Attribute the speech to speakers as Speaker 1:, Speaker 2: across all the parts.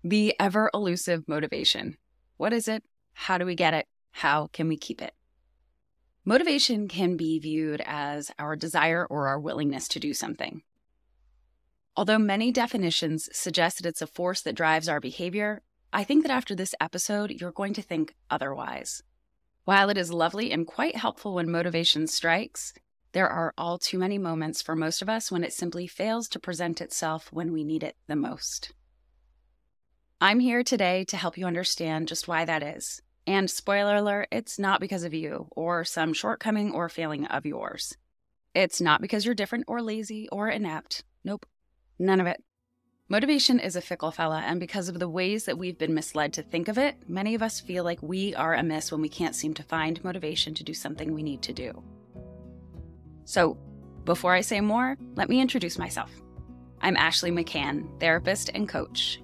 Speaker 1: The ever elusive motivation. What is it? How do we get it? How can we keep it? Motivation can be viewed as our desire or our willingness to do something. Although many definitions suggest that it's a force that drives our behavior, I think that after this episode, you're going to think otherwise. While it is lovely and quite helpful when motivation strikes, there are all too many moments for most of us when it simply fails to present itself when we need it the most. I'm here today to help you understand just why that is. And spoiler alert, it's not because of you or some shortcoming or failing of yours. It's not because you're different or lazy or inept. Nope, none of it. Motivation is a fickle fella, and because of the ways that we've been misled to think of it, many of us feel like we are amiss when we can't seem to find motivation to do something we need to do. So, before I say more, let me introduce myself. I'm Ashley McCann, therapist and coach.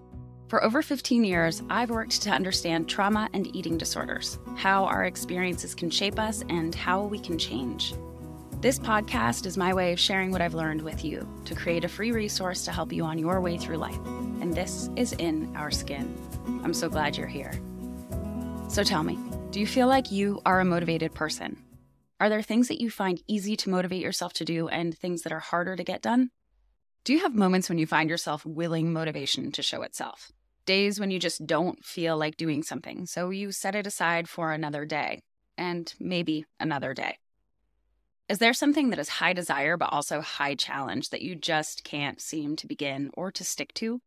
Speaker 1: For over 15 years, I've worked to understand trauma and eating disorders, how our experiences can shape us, and how we can change. This podcast is my way of sharing what I've learned with you to create a free resource to help you on your way through life. And this is In Our Skin. I'm so glad you're here. So tell me, do you feel like you are a motivated person? Are there things that you find easy to motivate yourself to do and things that are harder to get done? Do you have moments when you find yourself willing motivation to show itself? Days when you just don't feel like doing something, so you set it aside for another day, and maybe another day. Is there something that is high desire but also high challenge that you just can't seem to begin or to stick to?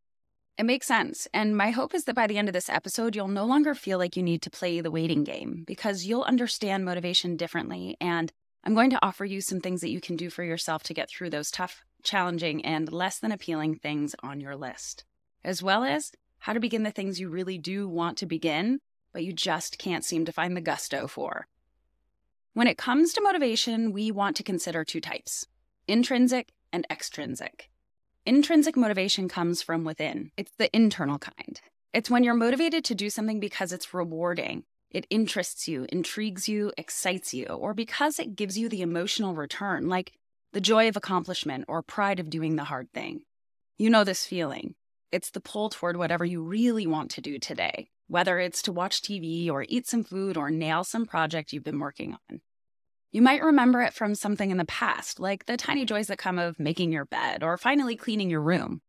Speaker 1: It makes sense, and my hope is that by the end of this episode, you'll no longer feel like you need to play the waiting game because you'll understand motivation differently, and I'm going to offer you some things that you can do for yourself to get through those tough, challenging, and less than appealing things on your list, as well as how to begin the things you really do want to begin, but you just can't seem to find the gusto for. When it comes to motivation, we want to consider two types, intrinsic and extrinsic. Intrinsic motivation comes from within. It's the internal kind. It's when you're motivated to do something because it's rewarding, it interests you, intrigues you, excites you, or because it gives you the emotional return, like the joy of accomplishment or pride of doing the hard thing. You know this feeling. It's the pull toward whatever you really want to do today, whether it's to watch TV or eat some food or nail some project you've been working on. You might remember it from something in the past, like the tiny joys that come of making your bed or finally cleaning your room,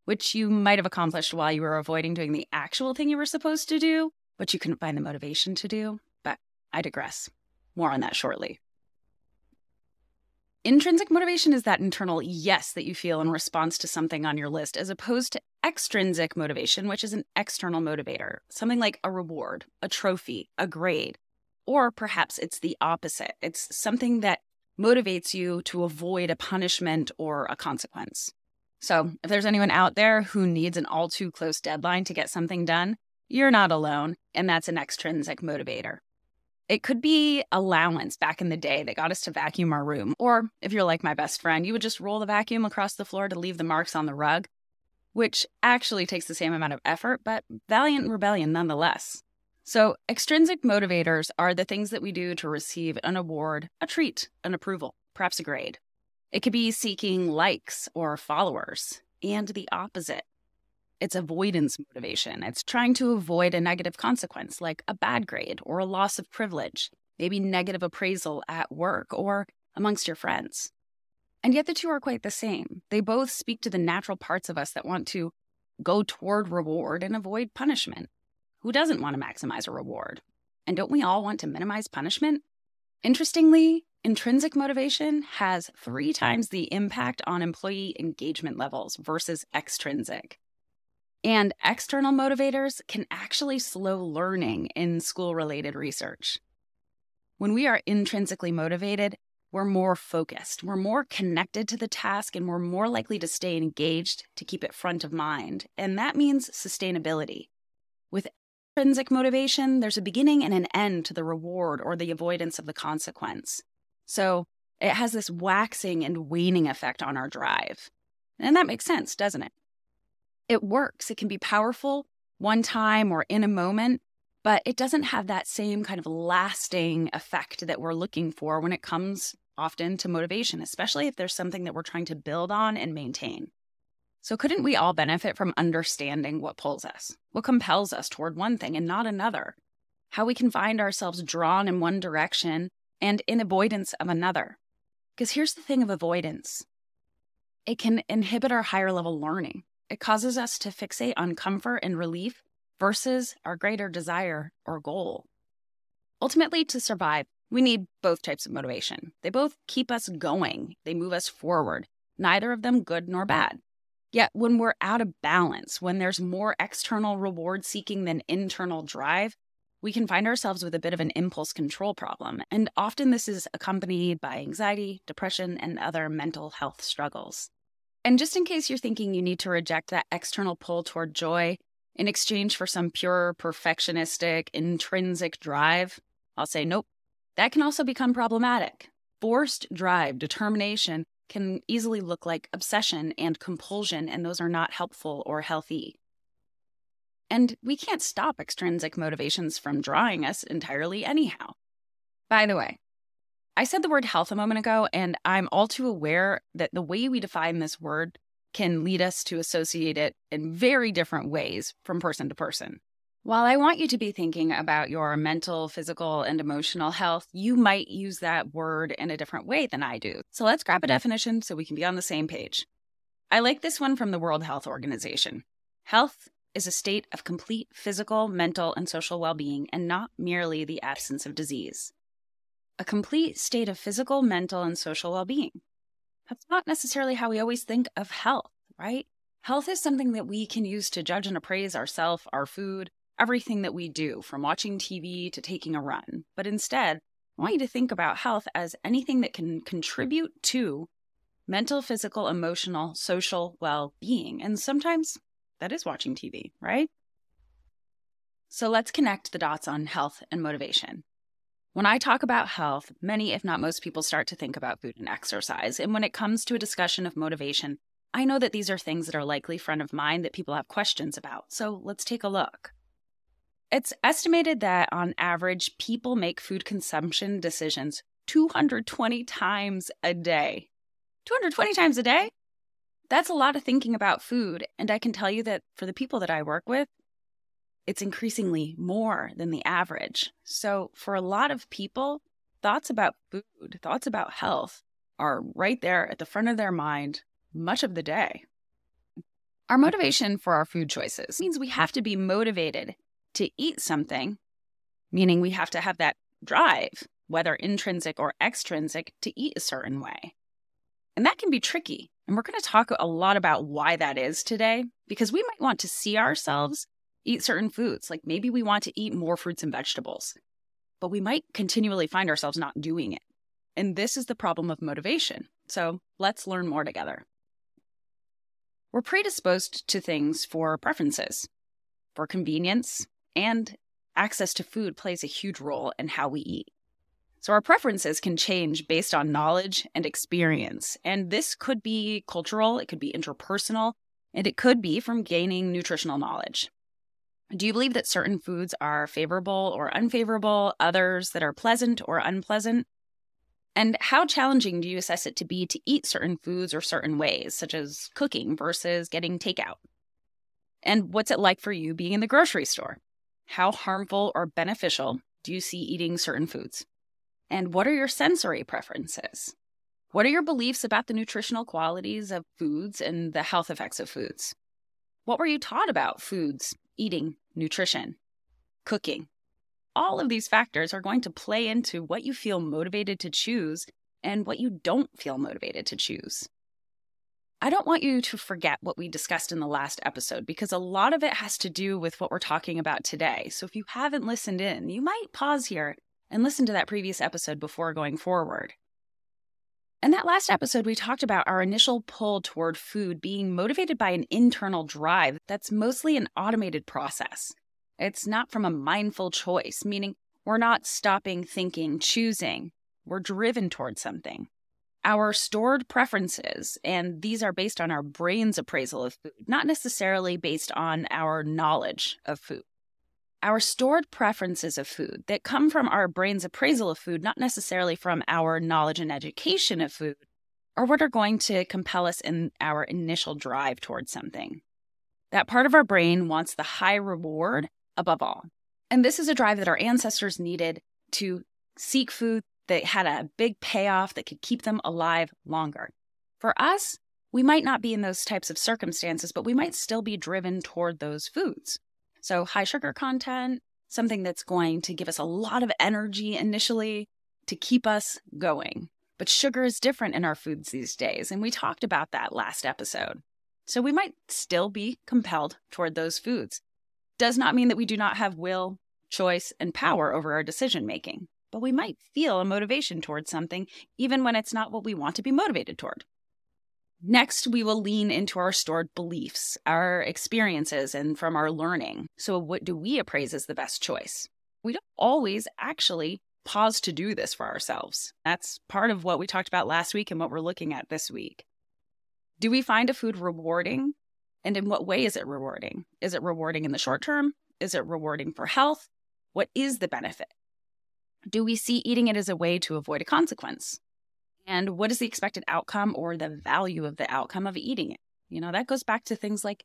Speaker 1: which you might have accomplished while you were avoiding doing the actual thing you were supposed to do, but you couldn't find the motivation to do. But I digress. More on that shortly. Intrinsic motivation is that internal yes that you feel in response to something on your list, as opposed to extrinsic motivation, which is an external motivator, something like a reward, a trophy, a grade, or perhaps it's the opposite. It's something that motivates you to avoid a punishment or a consequence. So if there's anyone out there who needs an all too close deadline to get something done, you're not alone, and that's an extrinsic motivator. It could be allowance back in the day that got us to vacuum our room. Or if you're like my best friend, you would just roll the vacuum across the floor to leave the marks on the rug, which actually takes the same amount of effort, but valiant rebellion nonetheless. So extrinsic motivators are the things that we do to receive an award, a treat, an approval, perhaps a grade. It could be seeking likes or followers, and the opposite. It's avoidance motivation. It's trying to avoid a negative consequence like a bad grade or a loss of privilege, maybe negative appraisal at work or amongst your friends. And yet the two are quite the same. They both speak to the natural parts of us that want to go toward reward and avoid punishment. Who doesn't want to maximize a reward? And don't we all want to minimize punishment? Interestingly, intrinsic motivation has 3 times the impact on employee engagement levels versus extrinsic. And external motivators can actually slow learning in school-related research. When we are intrinsically motivated, we're more focused, we're more connected to the task, and we're more likely to stay engaged to keep it front of mind. And that means sustainability. With extrinsic motivation, there's a beginning and an end to the reward or the avoidance of the consequence. So it has this waxing and waning effect on our drive. And that makes sense, doesn't it? It works. It can be powerful one time or in a moment, but it doesn't have that same kind of lasting effect that we're looking for when it comes often to motivation, especially if there's something that we're trying to build on and maintain. So couldn't we all benefit from understanding what pulls us, what compels us toward one thing and not another? How we can find ourselves drawn in one direction and in avoidance of another. Because here's the thing of avoidance. It can inhibit our higher level learning. It causes us to fixate on comfort and relief versus our greater desire or goal. Ultimately, to survive, we need both types of motivation. They both keep us going. They move us forward. Neither of them good nor bad. Yet when we're out of balance, when there's more external reward seeking than internal drive, we can find ourselves with a bit of an impulse control problem. And often this is accompanied by anxiety, depression, and other mental health struggles. And just in case you're thinking you need to reject that external pull toward joy in exchange for some pure perfectionistic, intrinsic drive, I'll say nope. That can also become problematic. Forced drive, determination, can easily look like obsession and compulsion, and those are not helpful or healthy. And we can't stop extrinsic motivations from drawing us entirely anyhow. By the way, I said the word health a moment ago, and I'm all too aware that the way we define this word can lead us to associate it in very different ways from person to person. While I want you to be thinking about your mental, physical, and emotional health, you might use that word in a different way than I do. So let's grab a definition so we can be on the same page. I like this one from the World Health Organization. Health is a state of complete physical, mental, and social well-being, and not merely the absence of disease. A complete state of physical, mental, and social well-being. That's not necessarily how we always think of health, right? Health is something that we can use to judge and appraise ourselves, our food, everything that we do, from watching TV to taking a run. But instead, I want you to think about health as anything that can contribute to mental, physical, emotional, social well-being. And sometimes that is watching TV, right? So let's connect the dots on health and motivation. When I talk about health, many, if not most people, start to think about food and exercise. And when it comes to a discussion of motivation, I know that these are things that are likely front of mind that people have questions about. So let's take a look. It's estimated that on average, people make food consumption decisions 220 times a day. 220 times a day? That's a lot of thinking about food. And I can tell you that for the people that I work with, it's increasingly more than the average. So for a lot of people, thoughts about food, thoughts about health are right there at the front of their mind much of the day. Our motivation for our food choices means we have to be motivated to eat something, meaning we have to have that drive, whether intrinsic or extrinsic, to eat a certain way. And that can be tricky. And we're going to talk a lot about why that is today, because we might want to see ourselves eat certain foods. Like maybe we want to eat more fruits and vegetables, but we might continually find ourselves not doing it. And this is the problem of motivation. So let's learn more together. We're predisposed to things for preferences, for convenience, and access to food plays a huge role in how we eat. So our preferences can change based on knowledge and experience. And this could be cultural, it could be interpersonal, and it could be from gaining nutritional knowledge. Do you believe that certain foods are favorable or unfavorable, others that are pleasant or unpleasant? And how challenging do you assess it to be to eat certain foods or certain ways, such as cooking versus getting takeout? And what's it like for you being in the grocery store? How harmful or beneficial do you see eating certain foods? And what are your sensory preferences? What are your beliefs about the nutritional qualities of foods and the health effects of foods? What were you taught about foods, eating, nutrition, cooking? All of these factors are going to play into what you feel motivated to choose and what you don't feel motivated to choose. I don't want you to forget what we discussed in the last episode because a lot of it has to do with what we're talking about today. So if you haven't listened in, you might pause here and listen to that previous episode before going forward. In that last episode, we talked about our initial pull toward food being motivated by an internal drive that's mostly an automated process. It's not from a mindful choice, meaning we're not stopping, thinking, choosing. We're driven towards something. Our stored preferences, and these are based on our brain's appraisal of food, not necessarily based on our knowledge of food. Our stored preferences of food that come from our brain's appraisal of food, not necessarily from our knowledge and education of food, or what are going to compel us in our initial drive towards something. That part of our brain wants the high reward above all. And this is a drive that our ancestors needed to seek food that had a big payoff that could keep them alive longer. For us, we might not be in those types of circumstances, but we might still be driven toward those foods. So high sugar content, something that's going to give us a lot of energy initially to keep us going. But sugar is different in our foods these days, and we talked about that last episode. So we might still be compelled toward those foods. Does not mean that we do not have will, choice, and power over our decision making, but we might feel a motivation towards something even when it's not what we want to be motivated toward. Next, we will lean into our stored beliefs, our experiences, and from our learning. So what do we appraise as the best choice? We don't always actually pause to do this for ourselves. That's part of what we talked about last week and what we're looking at this week. Do we find a food rewarding? And in what way is it rewarding? Is it rewarding in the short term? Is it rewarding for health? What is the benefit? Do we see eating it as a way to avoid a consequence? And what is the expected outcome or the value of the outcome of eating it? That goes back to things like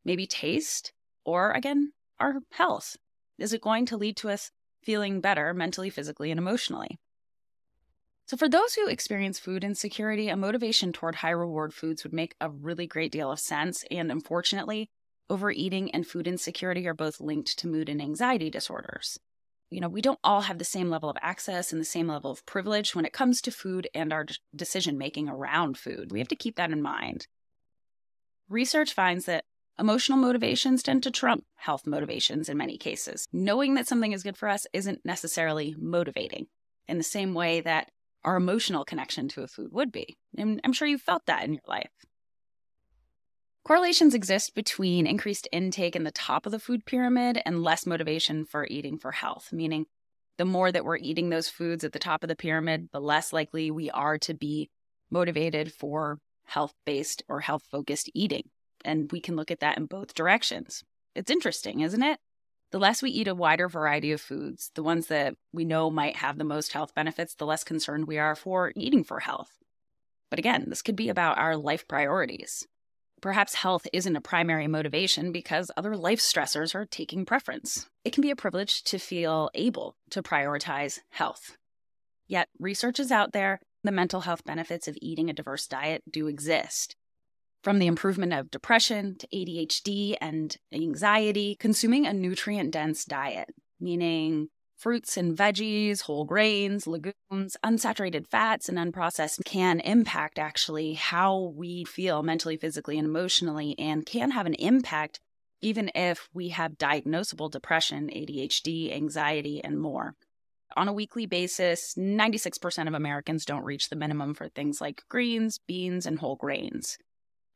Speaker 1: maybe taste or, again, our health. Is it going to lead to us feeling better mentally, physically, and emotionally? So for those who experience food insecurity, a motivation toward high reward foods would make a really great deal of sense. And unfortunately, overeating and food insecurity are both linked to mood and anxiety disorders. We don't all have the same level of access and the same level of privilege when it comes to food and our decision-making around food. We have to keep that in mind. Research finds that emotional motivations tend to trump health motivations in many cases. Knowing that something is good for us isn't necessarily motivating in the same way that our emotional connection to a food would be. And I'm sure you've felt that in your life. Correlations exist between increased intake in the top of the food pyramid and less motivation for eating for health, meaning the more that we're eating those foods at the top of the pyramid, the less likely we are to be motivated for health-based or health-focused eating. And we can look at that in both directions. It's interesting, isn't it? The less we eat a wider variety of foods, the ones that we know might have the most health benefits, the less concerned we are for eating for health. But again, this could be about our life priorities. Perhaps health isn't a primary motivation because other life stressors are taking preference. It can be a privilege to feel able to prioritize health. Yet, research is out there. The mental health benefits of eating a diverse diet do exist. From the improvement of depression to ADHD and anxiety, consuming a nutrient-dense diet, meaning fruits and veggies, whole grains, legumes, unsaturated fats, and unprocessed can impact actually how we feel mentally, physically, and emotionally, and can have an impact even if we have diagnosable depression, ADHD, anxiety, and more. On a weekly basis, 96% of Americans don't reach the minimum for things like greens, beans, and whole grains.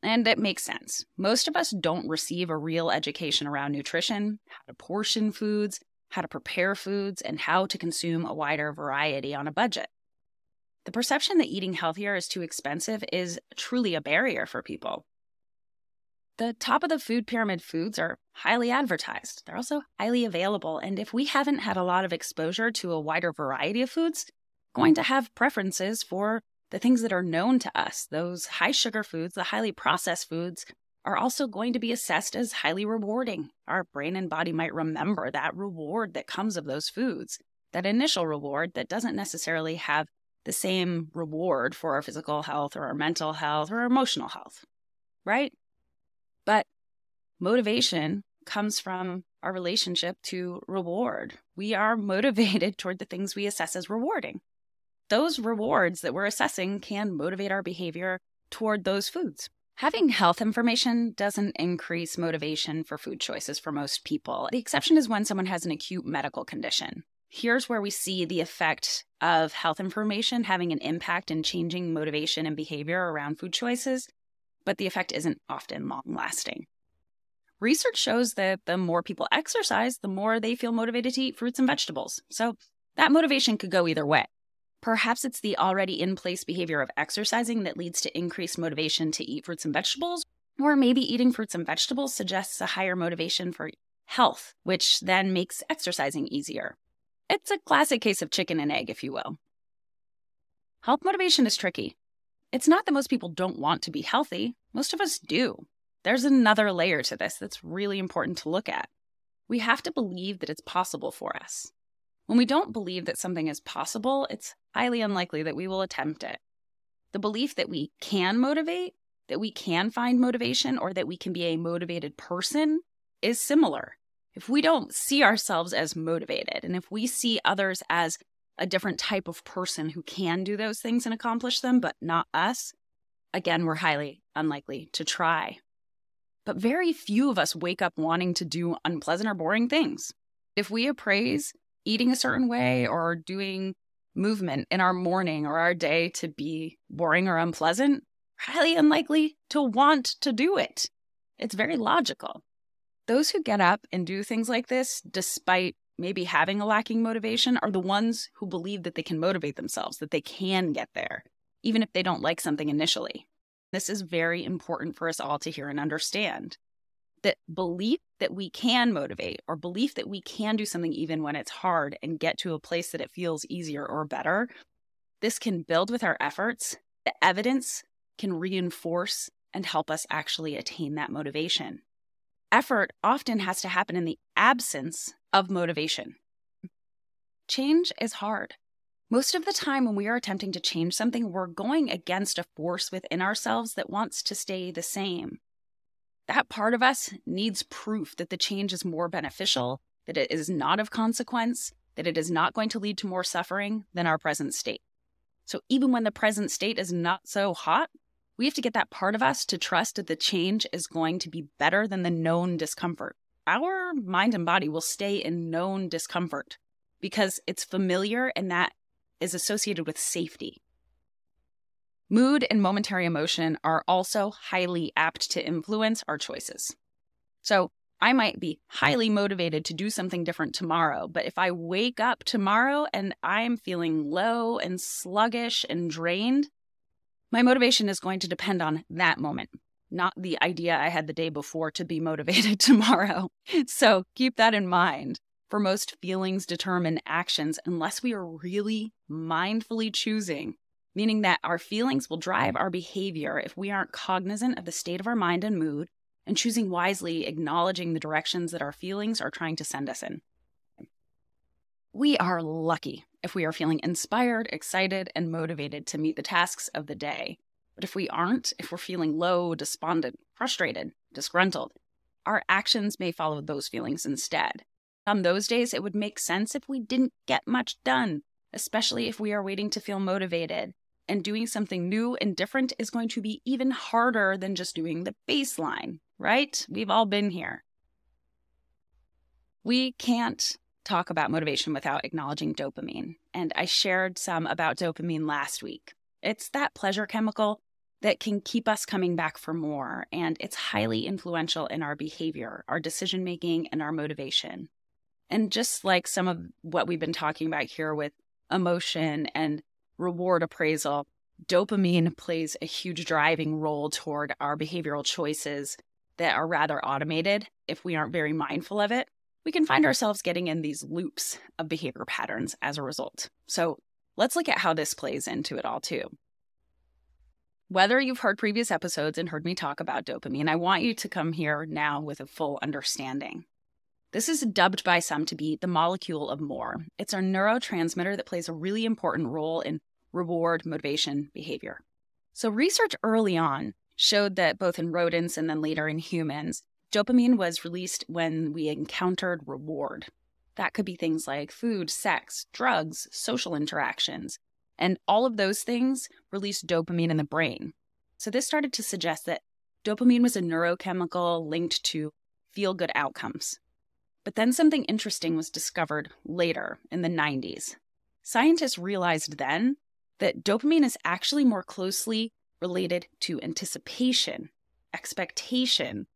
Speaker 1: And it makes sense. Most of us don't receive a real education around nutrition, how to portion foods, how to prepare foods, and how to consume a wider variety on a budget. The perception that eating healthier is too expensive is truly a barrier for people. The top of the food pyramid foods are highly advertised. They're also highly available, and if we haven't had a lot of exposure to a wider variety of foods, we're going to have preferences for the things that are known to us. Those high sugar foods, the highly processed foods, are also going to be assessed as highly rewarding. Our brain and body might remember that reward that comes of those foods, that initial reward that doesn't necessarily have the same reward for our physical health or our mental health or our emotional health, right? But motivation comes from our relationship to reward. We are motivated toward the things we assess as rewarding. Those rewards that we're assessing can motivate our behavior toward those foods. Having health information doesn't increase motivation for food choices for most people. The exception is when someone has an acute medical condition. Here's where we see the effect of health information having an impact in changing motivation and behavior around food choices, but the effect isn't often long-lasting. Research shows that the more people exercise, the more they feel motivated to eat fruits and vegetables. So that motivation could go either way. Perhaps it's the already in place behavior of exercising that leads to increased motivation to eat fruits and vegetables, or maybe eating fruits and vegetables suggests a higher motivation for health, which then makes exercising easier. It's a classic case of chicken and egg, if you will. Health motivation is tricky. It's not that most people don't want to be healthy. Most of us do. There's another layer to this that's really important to look at. We have to believe that it's possible for us. When we don't believe that something is possible, it's highly unlikely that we will attempt it. The belief that we can motivate, that we can find motivation, or that we can be a motivated person is similar. If we don't see ourselves as motivated, and if we see others as a different type of person who can do those things and accomplish them, but not us, again, we're highly unlikely to try. But very few of us wake up wanting to do unpleasant or boring things. If we appraise eating a certain way or doing movement in our morning or our day to be boring or unpleasant, highly unlikely to want to do it. It's very logical. Those who get up and do things like this, despite maybe having a lacking motivation, are the ones who believe that they can motivate themselves, that they can get there, even if they don't like something initially. This is very important for us all to hear and understand. That belief that we can motivate, or belief that we can do something even when it's hard and get to a place that it feels easier or better, this can build with our efforts. The evidence can reinforce and help us actually attain that motivation. Effort often has to happen in the absence of motivation. Change is hard. Most of the time when we are attempting to change something, we're going against a force within ourselves that wants to stay the same. That part of us needs proof that the change is more beneficial, that it is not of consequence, that it is not going to lead to more suffering than our present state. So even when the present state is not so hot, we have to get that part of us to trust that the change is going to be better than the known discomfort. Our mind and body will stay in known discomfort because it's familiar and that is associated with safety. Mood and momentary emotion are also highly apt to influence our choices. So I might be highly motivated to do something different tomorrow, but if I wake up tomorrow and I'm feeling low and sluggish and drained, my motivation is going to depend on that moment, not the idea I had the day before to be motivated tomorrow. So keep that in mind. For most, feelings determine actions unless we are really mindfully choosing, meaning that our feelings will drive our behavior if we aren't cognizant of the state of our mind and mood and choosing wisely, acknowledging the directions that our feelings are trying to send us in. We are lucky if we are feeling inspired, excited, and motivated to meet the tasks of the day. But if we aren't, if we're feeling low, despondent, frustrated, disgruntled, our actions may follow those feelings instead. On those days, it would make sense if we didn't get much done, especially if we are waiting to feel motivated. And doing something new and different is going to be even harder than just doing the baseline, right? We've all been here. We can't talk about motivation without acknowledging dopamine. And I shared some about dopamine last week. It's that pleasure chemical that can keep us coming back for more. And it's highly influential in our behavior, our decision-making, and our motivation. And just like some of what we've been talking about here with emotion and reward appraisal, dopamine plays a huge driving role toward our behavioral choices that are rather automated. If we aren't very mindful of it, we can find ourselves getting in these loops of behavior patterns as a result. So let's look at how this plays into it all too. Whether you've heard previous episodes and heard me talk about dopamine, I want you to come here now with a full understanding. This is dubbed by some to be the molecule of more. It's our neurotransmitter that plays a really important role in reward, motivation, behavior. So research early on showed that both in rodents and then later in humans, dopamine was released when we encountered reward. That could be things like food, sex, drugs, social interactions. And all of those things released dopamine in the brain. So this started to suggest that dopamine was a neurochemical linked to feel-good outcomes. But then something interesting was discovered later in the 90s. Scientists realized then that dopamine is actually more closely related to anticipation, expectation,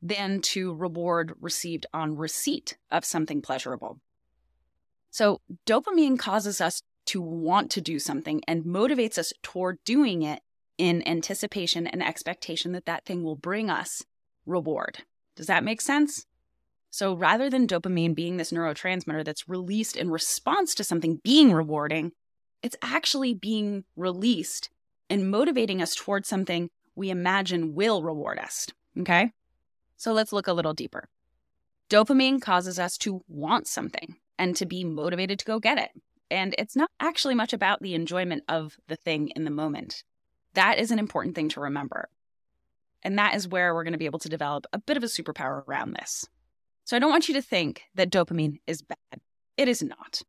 Speaker 1: than to reward received on receipt of something pleasurable. So dopamine causes us to want to do something and motivates us toward doing it in anticipation and expectation that that thing will bring us reward. Does that make sense? So rather than dopamine being this neurotransmitter that's released in response to something being rewarding, it's actually being released and motivating us towards something we imagine will reward us. Okay? So let's look a little deeper. Dopamine causes us to want something and to be motivated to go get it. And it's not actually much about the enjoyment of the thing in the moment. That is an important thing to remember. And that is where we're going to be able to develop a bit of a superpower around this. So I don't want you to think that dopamine is bad. It is not.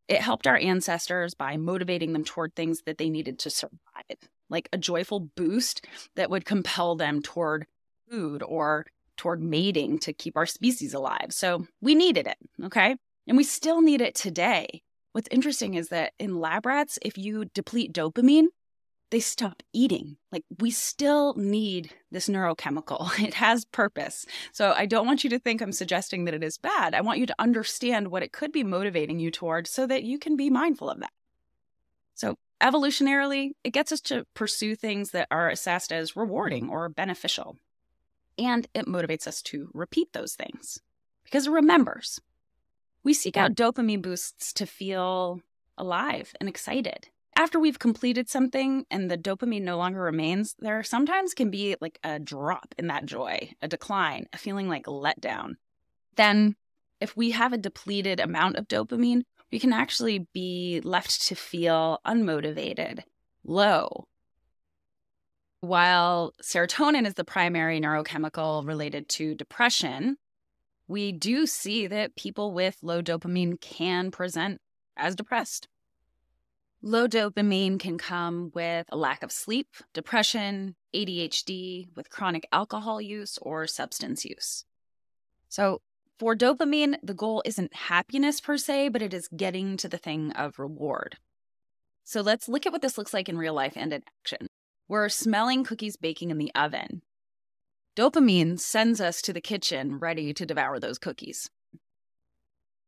Speaker 1: It helped our ancestors by motivating them toward things that they needed to survive, like a joyful boost that would compel them toward food or toward mating to keep our species alive. So we needed it, okay? And we still need it today. What's interesting is that in lab rats, if you deplete dopamine, they stop eating. Like, we still need this neurochemical. It has purpose. So I don't want you to think I'm suggesting that it is bad. I want you to understand what it could be motivating you toward so that you can be mindful of that. So evolutionarily, it gets us to pursue things that are assessed as rewarding or beneficial. And it motivates us to repeat those things because it remembers. We seek out dopamine boosts to feel alive and excited. After we've completed something and the dopamine no longer remains, there sometimes can be like a drop in that joy, a decline, a feeling like letdown. Then if we have a depleted amount of dopamine, we can actually be left to feel unmotivated, low. While serotonin is the primary neurochemical related to depression, we do see that people with low dopamine can present as depressed. Low dopamine can come with a lack of sleep, depression, ADHD, with chronic alcohol use or substance use. So for dopamine, the goal isn't happiness per se, but it is getting to the thing of reward. So let's look at what this looks like in real life and in action. We're smelling cookies baking in the oven. Dopamine sends us to the kitchen ready to devour those cookies.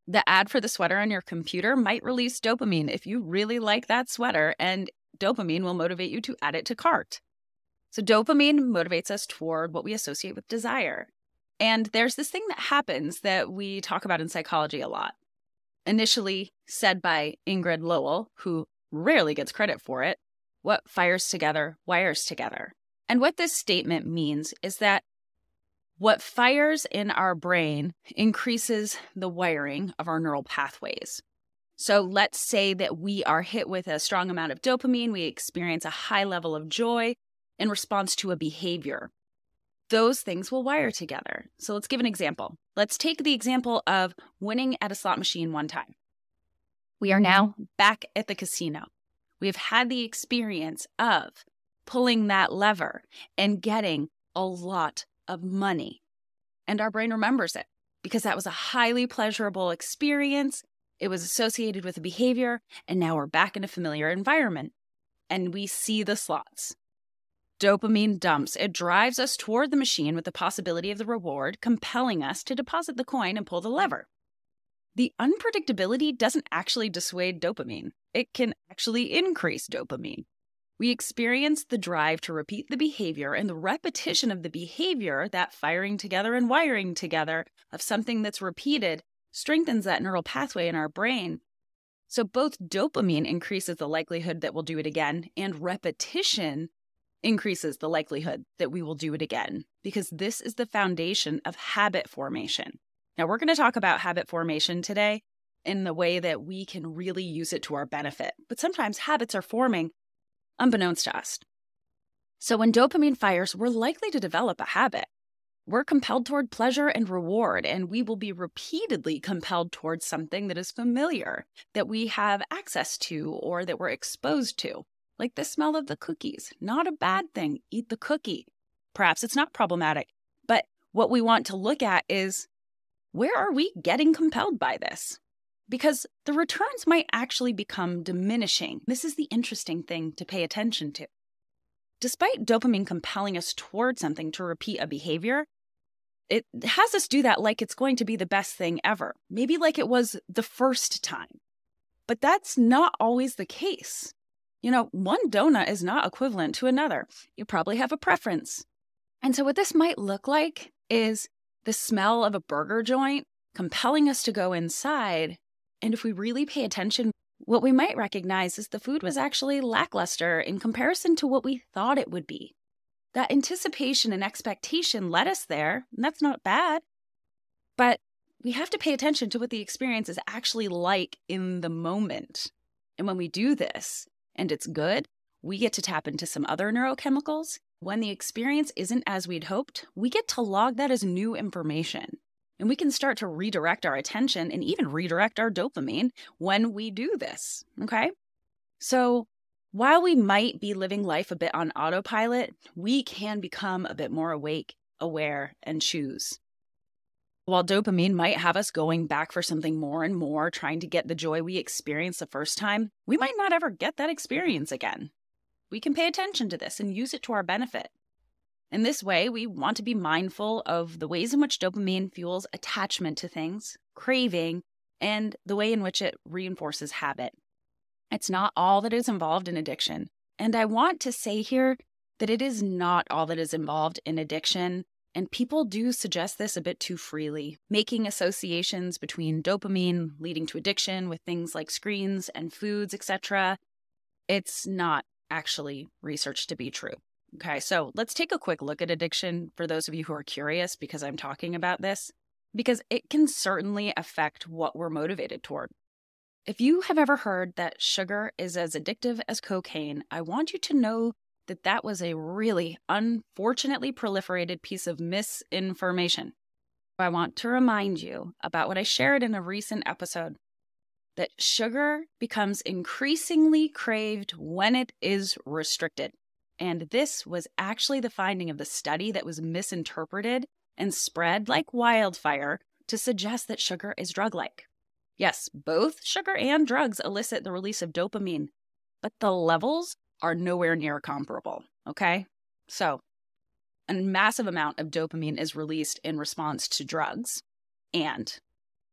Speaker 1: The ad for the sweater on your computer might release dopamine if you really like that sweater, and dopamine will motivate you to add it to cart. So dopamine motivates us toward what we associate with desire. And there's this thing that happens that we talk about in psychology a lot. Initially said by Ingrid Lowell, who rarely gets credit for it, what fires together wires together. And what this statement means is that what fires in our brain increases the wiring of our neural pathways. So let's say that we are hit with a strong amount of dopamine, we experience a high level of joy in response to a behavior. Those things will wire together. So let's give an example. Let's take the example of winning at a slot machine one time. We are now back at the casino. We have had the experience of pulling that lever and getting a lot of money. And our brain remembers it because that was a highly pleasurable experience. It was associated with a behavior, and now we're back in a familiar environment. And we see the slots. Dopamine dumps. It drives us toward the machine with the possibility of the reward, compelling us to deposit the coin and pull the lever. The unpredictability doesn't actually dissuade dopamine. It can actually increase dopamine. We experience the drive to repeat the behavior, and the repetition of the behavior, that firing together and wiring together of something that's repeated, strengthens that neural pathway in our brain. So both dopamine increases the likelihood that we'll do it again, and repetition increases the likelihood that we will do it again, because this is the foundation of habit formation. Now, we're going to talk about habit formation today in the way that we can really use it to our benefit. But sometimes habits are forming unbeknownst to us. So when dopamine fires, we're likely to develop a habit. We're compelled toward pleasure and reward, and we will be repeatedly compelled towards something that is familiar, that we have access to, or that we're exposed to. Like the smell of the cookies. Not a bad thing. Eat the cookie. Perhaps it's not problematic. But what we want to look at is, where are we getting compelled by this? Because the returns might actually become diminishing. This is the interesting thing to pay attention to. Despite dopamine compelling us toward something to repeat a behavior, it has us do that like it's going to be the best thing ever. Maybe like it was the first time. But that's not always the case. You know, one donut is not equivalent to another. You probably have a preference. And so what this might look like is the smell of a burger joint compelling us to go inside. And if we really pay attention, what we might recognize is the food was actually lackluster in comparison to what we thought it would be. That anticipation and expectation led us there, and that's not bad. But we have to pay attention to what the experience is actually like in the moment. And when we do this, and it's good, we get to tap into some other neurochemicals. When the experience isn't as we'd hoped, we get to log that as new information. And we can start to redirect our attention and even redirect our dopamine when we do this, okay? So while we might be living life a bit on autopilot, we can become a bit more awake, aware, and choose. While dopamine might have us going back for something more and more, trying to get the joy we experienced the first time, we might not ever get that experience again. We can pay attention to this and use it to our benefit. In this way, we want to be mindful of the ways in which dopamine fuels attachment to things, craving, and the way in which it reinforces habit. It's not all that is involved in addiction. And I want to say here that it is not all that is involved in addiction. And people do suggest this a bit too freely, making associations between dopamine leading to addiction with things like screens and foods, etc. It's not actually researched to be true. Okay, so let's take a quick look at addiction for those of you who are curious because I'm talking about this, because it can certainly affect what we're motivated toward. If you have ever heard that sugar is as addictive as cocaine, I want you to know that that was a really unfortunately proliferated piece of misinformation. I want to remind you about what I shared in a recent episode, that sugar becomes increasingly craved when it is restricted. And this was actually the finding of the study that was misinterpreted and spread like wildfire to suggest that sugar is drug-like. Yes, both sugar and drugs elicit the release of dopamine, but the levels are nowhere near comparable, okay? So, a massive amount of dopamine is released in response to drugs, and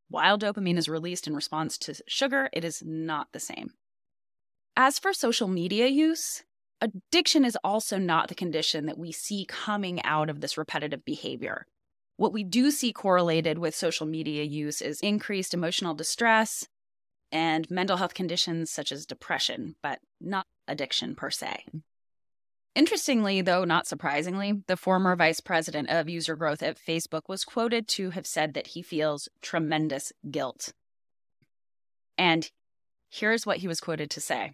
Speaker 1: while dopamine is released in response to sugar, it is not the same. As for social media use, addiction is also not the condition that we see coming out of this repetitive behavior. What we do see correlated with social media use is increased emotional distress and mental health conditions such as depression, but not addiction per se. Interestingly, though not surprisingly, the former vice president of user growth at Facebook was quoted to have said that he feels tremendous guilt. And here's what he was quoted to say.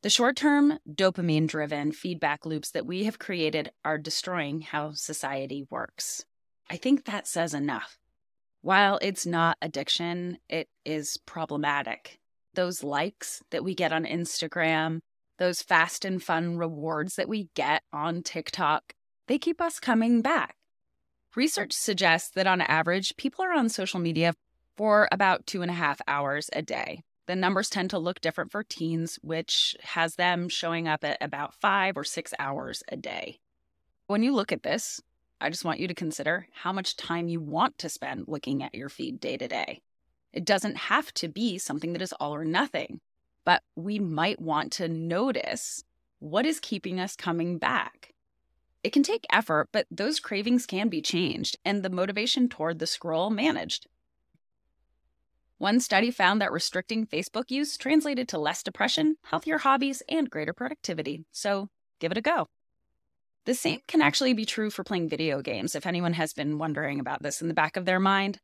Speaker 1: The short-term, dopamine-driven feedback loops that we have created are destroying how society works. I think that says enough. While it's not addiction, it is problematic. Those likes that we get on Instagram, those fast and fun rewards that we get on TikTok, they keep us coming back. Research suggests that on average, people are on social media for about 2.5 hours a day. The numbers tend to look different for teens, which has them showing up at about 5 or 6 hours a day. When you look at this, I just want you to consider how much time you want to spend looking at your feed day to day. It doesn't have to be something that is all or nothing, but we might want to notice what is keeping us coming back. It can take effort, but those cravings can be changed and the motivation toward the scroll managed. One study found that restricting Facebook use translated to less depression, healthier hobbies, and greater productivity. So give it a go. The same can actually be true for playing video games, if anyone has been wondering about this in the back of their mind.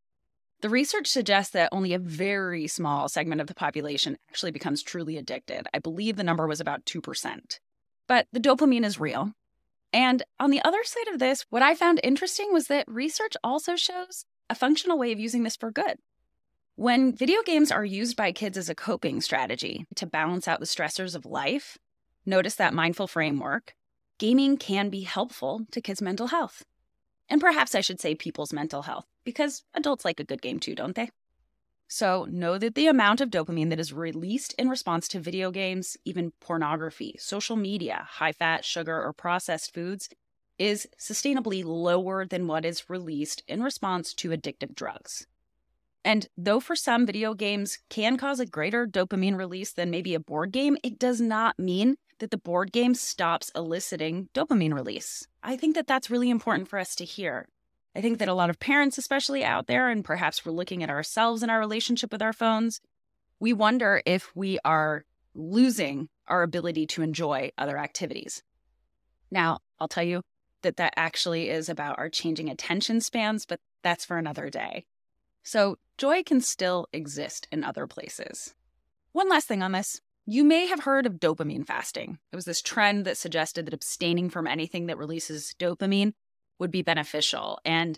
Speaker 1: The research suggests that only a very small segment of the population actually becomes truly addicted. I believe the number was about 2%. But the dopamine is real. And on the other side of this, what I found interesting was that research also shows a functional way of using this for good. When video games are used by kids as a coping strategy to balance out the stressors of life, notice that mindful framework, gaming can be helpful to kids' mental health. And perhaps I should say people's mental health, because adults like a good game too, don't they? So know that the amount of dopamine that is released in response to video games, even pornography, social media, high-fat, sugar, or processed foods, is sustainably lower than what is released in response to addictive drugs. And though for some video games can cause a greater dopamine release than maybe a board game, it does not mean that the board game stops eliciting dopamine release. I think that that's really important for us to hear. I think that a lot of parents, especially out there, and perhaps we're looking at ourselves and our relationship with our phones, we wonder if we are losing our ability to enjoy other activities. Now, I'll tell you that actually is about our changing attention spans, but that's for another day. So joy can still exist in other places. One last thing on this. You may have heard of dopamine fasting. It was this trend that suggested that abstaining from anything that releases dopamine would be beneficial and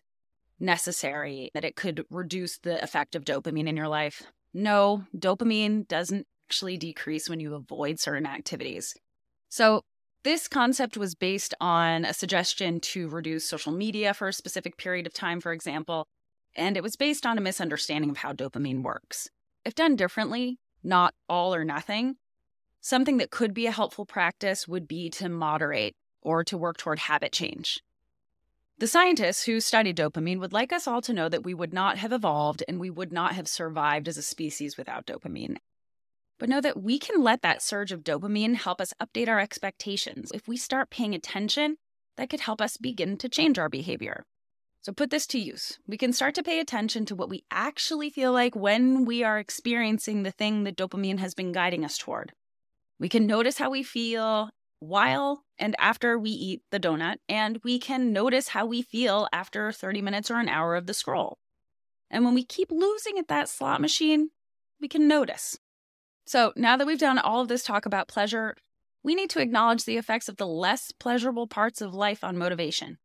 Speaker 1: necessary, that it could reduce the effect of dopamine in your life. No, dopamine doesn't actually decrease when you avoid certain activities. So this concept was based on a suggestion to reduce social media for a specific period of time, for example, and it was based on a misunderstanding of how dopamine works. If done differently, not all or nothing, something that could be a helpful practice would be to moderate or to work toward habit change. The scientists who studied dopamine would like us all to know that we would not have evolved and we would not have survived as a species without dopamine. But know that we can let that surge of dopamine help us update our expectations. If we start paying attention, that could help us begin to change our behavior. So put this to use. We can start to pay attention to what we actually feel like when we are experiencing the thing that dopamine has been guiding us toward. We can notice how we feel while and after we eat the donut, and we can notice how we feel after 30 minutes or an hour of the scroll. And when we keep losing at that slot machine, we can notice. So now that we've done all of this talk about pleasure, we need to acknowledge the effects of the less pleasurable parts of life on motivation.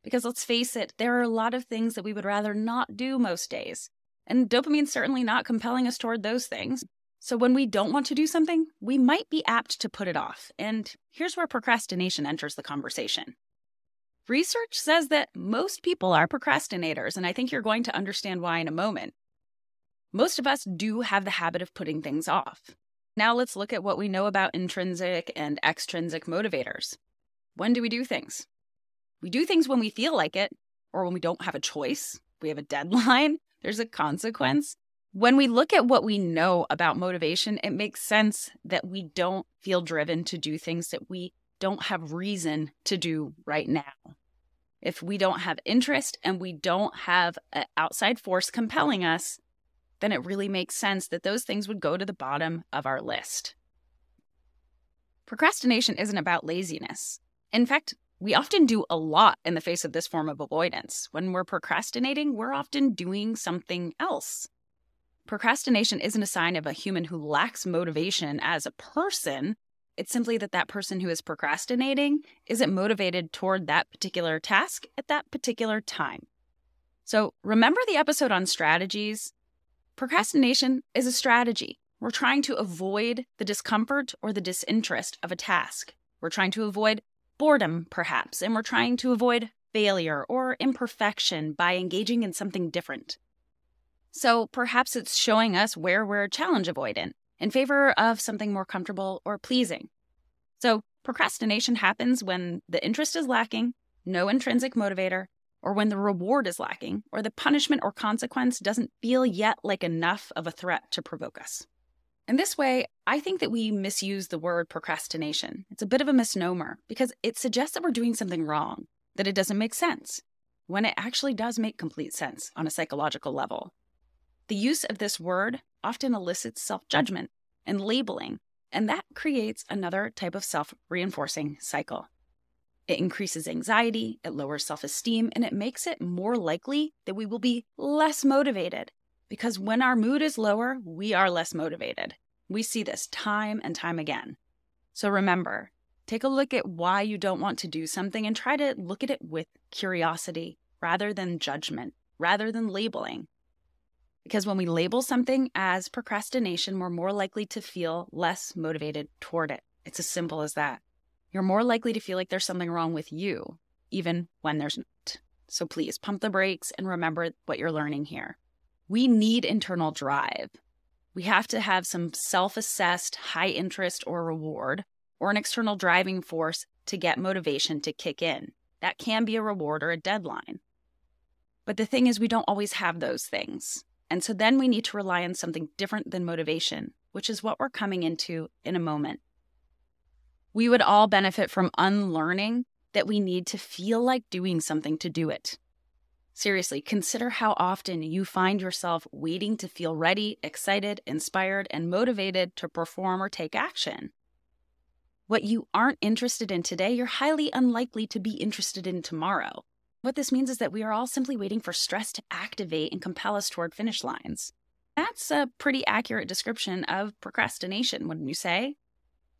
Speaker 1: Because let's face it, there are a lot of things that we would rather not do most days. And dopamine's certainly not compelling us toward those things. So when we don't want to do something, we might be apt to put it off. And here's where procrastination enters the conversation. Research says that most people are procrastinators, and I think you're going to understand why in a moment. Most of us do have the habit of putting things off. Now let's look at what we know about intrinsic and extrinsic motivators. When do we do things? We do things when we feel like it, or when we don't have a choice. We have a deadline. There's a consequence. When we look at what we know about motivation, it makes sense that we don't feel driven to do things that we don't have reason to do right now. If we don't have interest and we don't have an outside force compelling us, then it really makes sense that those things would go to the bottom of our list. Procrastination isn't about laziness. In fact, we often do a lot in the face of this form of avoidance. When we're procrastinating, we're often doing something else. Procrastination isn't a sign of a human who lacks motivation as a person. It's simply that that person who is procrastinating isn't motivated toward that particular task at that particular time. So remember the episode on strategies? Procrastination is a strategy. We're trying to avoid the discomfort or the disinterest of a task. We're trying to avoid boredom, perhaps, and we're trying to avoid failure or imperfection by engaging in something different. So perhaps it's showing us where we're challenge avoidant in favor of something more comfortable or pleasing. So procrastination happens when the interest is lacking, no intrinsic motivator, or when the reward is lacking, or the punishment or consequence doesn't feel yet like enough of a threat to provoke us. In this way, I think that we misuse the word procrastination. It's a bit of a misnomer because it suggests that we're doing something wrong, that it doesn't make sense, when it actually does make complete sense on a psychological level. The use of this word often elicits self-judgment and labeling, and that creates another type of self-reinforcing cycle. It increases anxiety, it lowers self-esteem, and it makes it more likely that we will be less motivated. Because when our mood is lower, we are less motivated. We see this time and time again. So remember, take a look at why you don't want to do something and try to look at it with curiosity rather than judgment, rather than labeling. Because when we label something as procrastination, we're more likely to feel less motivated toward it. It's as simple as that. You're more likely to feel like there's something wrong with you, even when there's not. So please pump the brakes and remember what you're learning here. We need internal drive. We have to have some self-assessed high interest or reward, or an external driving force to get motivation to kick in. That can be a reward or a deadline. But the thing is, we don't always have those things. And so then we need to rely on something different than motivation, which is what we're coming into in a moment. We would all benefit from unlearning that we need to feel like doing something to do it. Seriously, consider how often you find yourself waiting to feel ready, excited, inspired, and motivated to perform or take action. What you aren't interested in today, you're highly unlikely to be interested in tomorrow. What this means is that we are all simply waiting for stress to activate and compel us toward finish lines. That's a pretty accurate description of procrastination, wouldn't you say?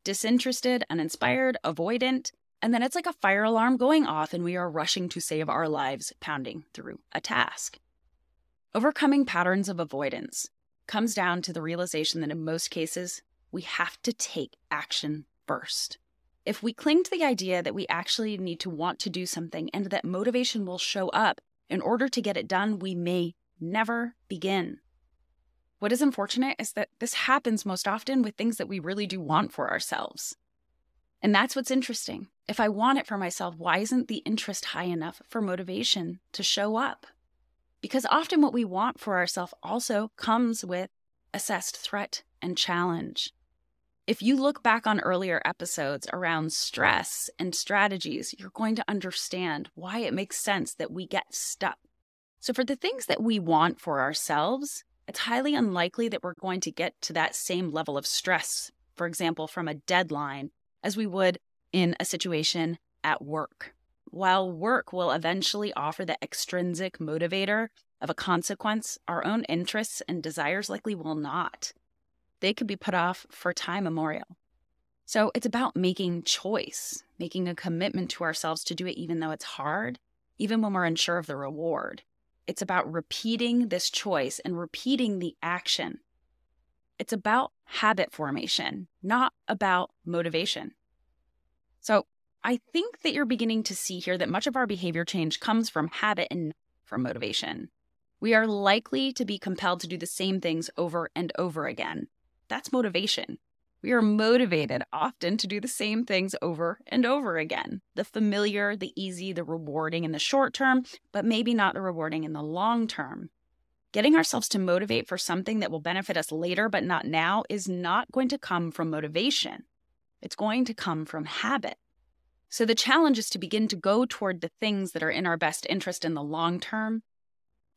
Speaker 1: Disinterested, uninspired, avoidant, and then it's like a fire alarm going off and we are rushing to save our lives, pounding through a task. Overcoming patterns of avoidance comes down to the realization that in most cases, we have to take action first. If we cling to the idea that we actually need to want to do something and that motivation will show up in order to get it done, we may never begin. What is unfortunate is that this happens most often with things that we really do want for ourselves. And that's what's interesting. If I want it for myself, why isn't the interest high enough for motivation to show up? Because often what we want for ourselves also comes with assessed threat and challenge. If you look back on earlier episodes around stress and strategies, you're going to understand why it makes sense that we get stuck. So for the things that we want for ourselves, it's highly unlikely that we're going to get to that same level of stress, for example, from a deadline, as we would in a situation at work. While work will eventually offer the extrinsic motivator of a consequence, our own interests and desires likely will not. They could be put off for time immemorial. So it's about making choice, making a commitment to ourselves to do it even though it's hard, even when we're unsure of the reward. It's about repeating this choice and repeating the action. It's about habit formation, not about motivation. So I think that you're beginning to see here that much of our behavior change comes from habit and not from motivation. We are likely to be compelled to do the same things over and over again. That's motivation. We are motivated often to do the same things over and over again. The familiar, the easy, the rewarding in the short term, but maybe not the rewarding in the long term. Getting ourselves to motivate for something that will benefit us later but not now is not going to come from motivation. It's going to come from habit. So the challenge is to begin to go toward the things that are in our best interest in the long term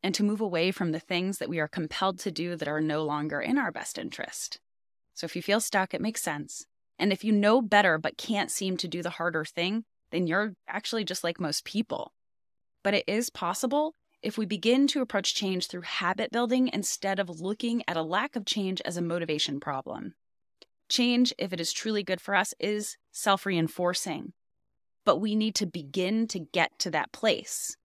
Speaker 1: and to move away from the things that we are compelled to do that are no longer in our best interest. So if you feel stuck, it makes sense. And if you know better but can't seem to do the harder thing, then you're actually just like most people. But it is possible if we begin to approach change through habit building instead of looking at a lack of change as a motivation problem. Change, if it is truly good for us, is self-reinforcing. But we need to begin to get to that place.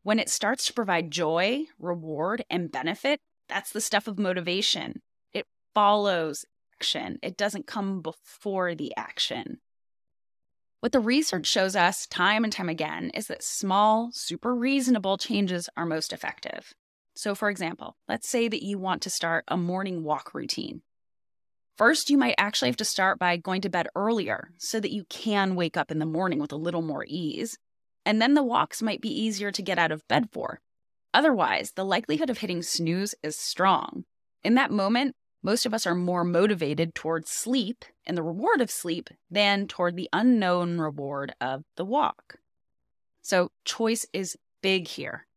Speaker 1: When it starts to provide joy, reward, and benefit, that's the stuff of motivation. It follows action. It doesn't come before the action. What the research shows us time and time again is that small, super reasonable changes are most effective. So for example, let's say that you want to start a morning walk routine. First, you might actually have to start by going to bed earlier so that you can wake up in the morning with a little more ease. And then the walks might be easier to get out of bed for. Otherwise, the likelihood of hitting snooze is strong. In that moment, most of us are more motivated towards sleep and the reward of sleep than toward the unknown reward of the walk. So choice is big here.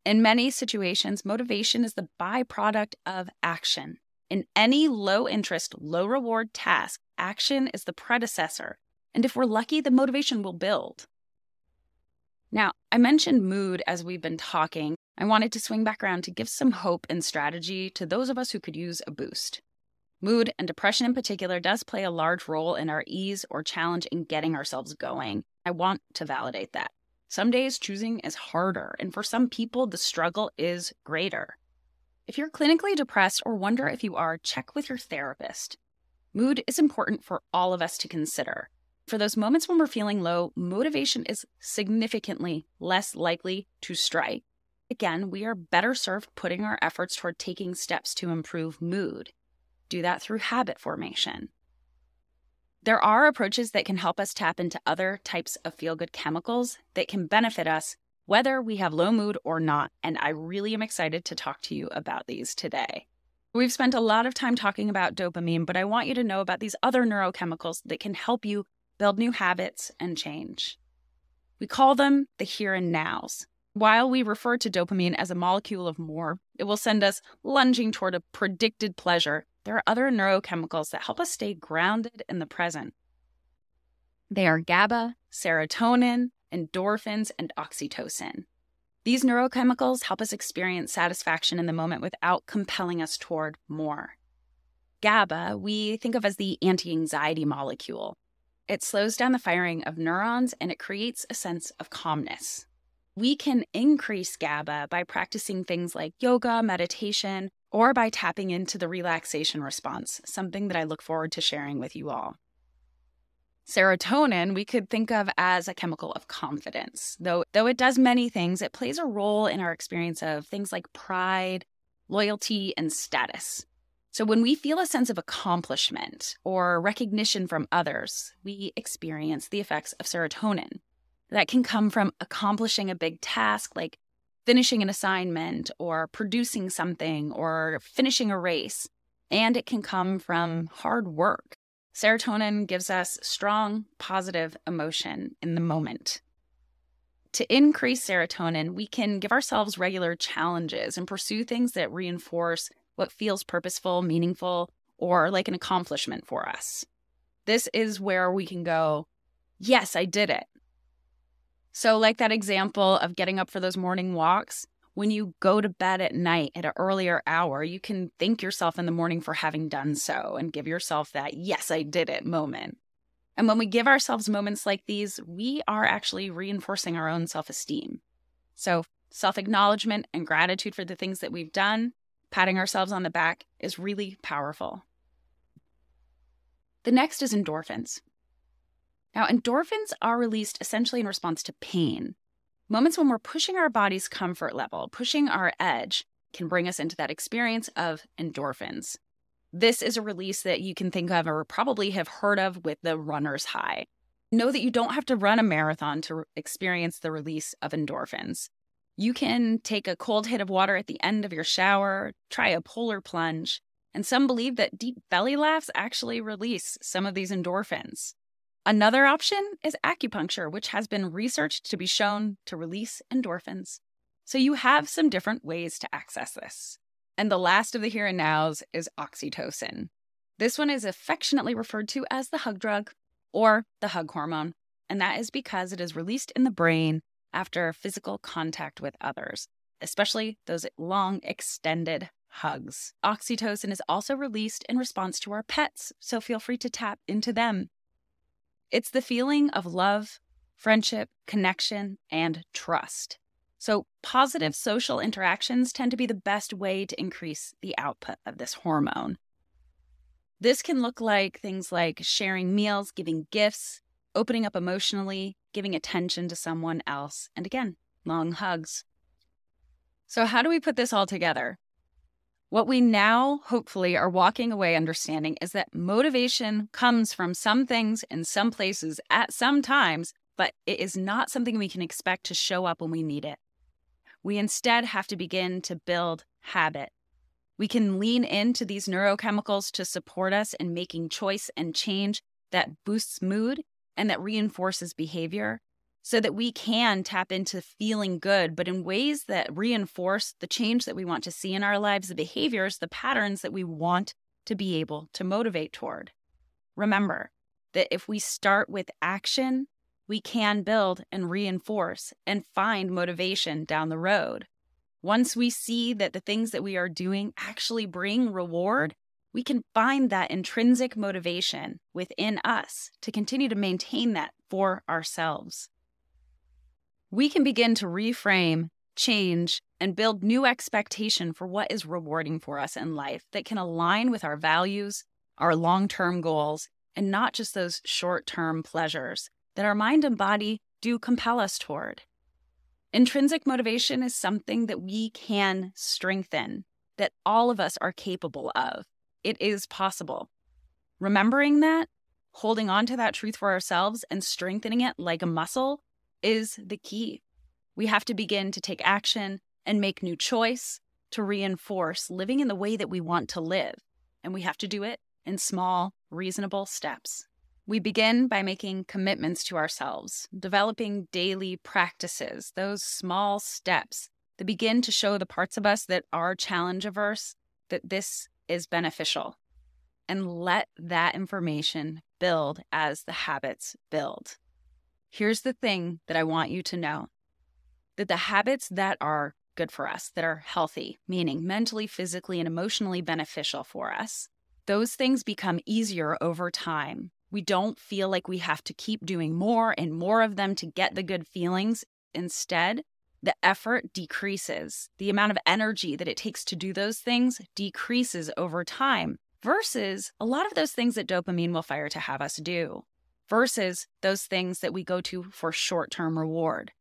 Speaker 1: In many situations, motivation is the byproduct of action. In any low-interest, low-reward task, action is the predecessor. And if we're lucky, the motivation will build. Now, I mentioned mood as we've been talking. I wanted to swing back around to give some hope and strategy to those of us who could use a boost. Mood, and depression in particular, does play a large role in our ease or challenge in getting ourselves going. I want to validate that. Some days choosing is harder, and for some people, the struggle is greater. If you're clinically depressed or wonder if you are, check with your therapist. Mood is important for all of us to consider. For those moments when we're feeling low, motivation is significantly less likely to strike. Again, we are better served putting our efforts toward taking steps to improve mood. Do that through habit formation. There are approaches that can help us tap into other types of feel-good chemicals that can benefit us whether we have low mood or not, and I really am excited to talk to you about these today. We've spent a lot of time talking about dopamine, but I want you to know about these other neurochemicals that can help you build new habits and change. We call them the here and nows. While we refer to dopamine as a molecule of more, it will send us lunging toward a predicted pleasure. There are other neurochemicals that help us stay grounded in the present. They are GABA, serotonin, endorphins, and oxytocin. These neurochemicals help us experience satisfaction in the moment without compelling us toward more. GABA, we think of as the anti-anxiety molecule. It slows down the firing of neurons and it creates a sense of calmness. We can increase GABA by practicing things like yoga, meditation, or by tapping into the relaxation response, something that I look forward to sharing with you all. Serotonin, we could think of as a chemical of confidence. Though it does many things, it plays a role in our experience of things like pride, loyalty, and status. So when we feel a sense of accomplishment or recognition from others, we experience the effects of serotonin. That can come from accomplishing a big task like finishing an assignment or producing something or finishing a race. And it can come from hard work. Serotonin gives us strong, positive emotion in the moment. To increase serotonin, we can give ourselves regular challenges and pursue things that reinforce what feels purposeful, meaningful, or like an accomplishment for us. This is where we can go, yes, I did it. So like that example of getting up for those morning walks, when you go to bed at night at an earlier hour, you can thank yourself in the morning for having done so and give yourself that, yes, I did it moment. And when we give ourselves moments like these, we are actually reinforcing our own self-esteem. So self-acknowledgement and gratitude for the things that we've done, patting ourselves on the back is really powerful. The next is endorphins. Now, endorphins are released essentially in response to pain. Moments when we're pushing our body's comfort level, pushing our edge, can bring us into that experience of endorphins. This is a release that you can think of or probably have heard of with the runner's high. Know that you don't have to run a marathon to experience the release of endorphins. You can take a cold hit of water at the end of your shower, try a polar plunge, and some believe that deep belly laughs actually release some of these endorphins. Another option is acupuncture, which has been researched to be shown to release endorphins. So you have some different ways to access this. And the last of the here and nows is oxytocin. This one is affectionately referred to as the hug drug or the hug hormone, and that is because it is released in the brain after physical contact with others, especially those long, extended hugs. Oxytocin is also released in response to our pets, so feel free to tap into them. It's the feeling of love, friendship, connection, and trust. So positive social interactions tend to be the best way to increase the output of this hormone. This can look like things like sharing meals, giving gifts, opening up emotionally, giving attention to someone else, and again, long hugs. So how do we put this all together? What we now hopefully are walking away understanding is that motivation comes from some things in some places at some times, but it is not something we can expect to show up when we need it. We instead have to begin to build habit. We can lean into these neurochemicals to support us in making choice and change that boosts mood and that reinforces behavior, so that we can tap into feeling good, but in ways that reinforce the change that we want to see in our lives, the behaviors, the patterns that we want to be able to motivate toward. Remember that if we start with action, we can build and reinforce and find motivation down the road. Once we see that the things that we are doing actually bring reward, we can find that intrinsic motivation within us to continue to maintain that for ourselves. We can begin to reframe, change, and build new expectation for what is rewarding for us in life that can align with our values, our long-term goals, and not just those short-term pleasures that our mind and body do compel us toward. Intrinsic motivation is something that we can strengthen, that all of us are capable of. It is possible. Remembering that, holding on to that truth for ourselves and strengthening it like a muscle is the key. We have to begin to take action and make new choice to reinforce living in the way that we want to live. And we have to do it in small, reasonable steps. We begin by making commitments to ourselves, developing daily practices, those small steps that begin to show the parts of us that are challenge averse that this is beneficial. And let that information build as the habits build. Here's the thing that I want you to know, that the habits that are good for us, that are healthy, meaning mentally, physically, and emotionally beneficial for us, those things become easier over time. We don't feel like we have to keep doing more and more of them to get the good feelings. Instead, the effort decreases. The amount of energy that it takes to do those things decreases over time versus a lot of those things that dopamine will fire to have us do versus those things that we go to for short-term reward.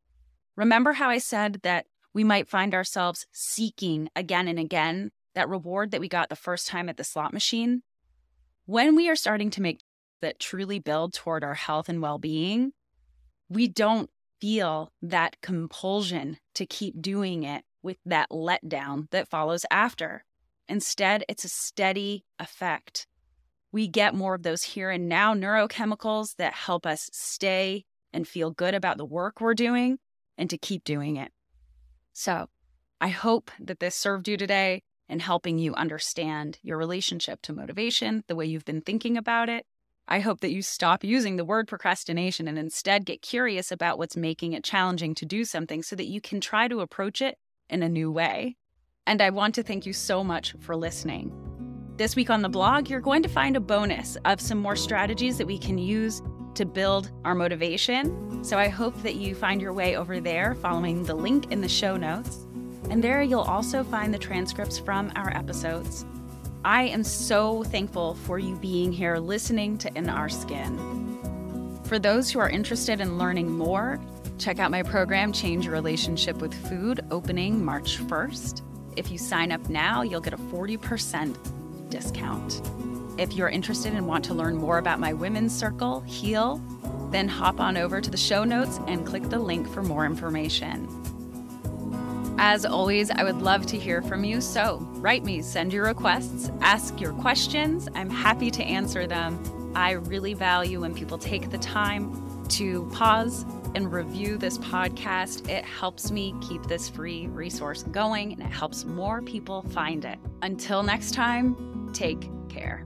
Speaker 1: Remember how I said that we might find ourselves seeking again and again that reward that we got the first time at the slot machine? When we are starting to make that truly build toward our health and well-being, we don't feel that compulsion to keep doing it with that letdown that follows after. Instead, it's a steady effect. We get more of those here and now neurochemicals that help us stay and feel good about the work we're doing and to keep doing it. So I hope that this served you today in helping you understand your relationship to motivation, the way you've been thinking about it. I hope that you stop using the word procrastination and instead get curious about what's making it challenging to do something so that you can try to approach it in a new way. And I want to thank you so much for listening. This week on the blog, you're going to find a bonus of some more strategies that we can use to build our motivation. So I hope that you find your way over there following the link in the show notes. And there you'll also find the transcripts from our episodes. I am so thankful for you being here listening to In Our Skin. For those who are interested in learning more, check out my program, Change Your Relationship with Food, opening March 1st. If you sign up now, you'll get a 40% discount. If you're interested and want to learn more about my women's circle, Heal, then hop on over to the show notes and click the link for more information. As always, I would love to hear from you, so write me, send your requests, ask your questions. I'm happy to answer them. I really value when people take the time to pause and review this podcast. It helps me keep this free resource going, and it helps more people find it. Until next time, take care.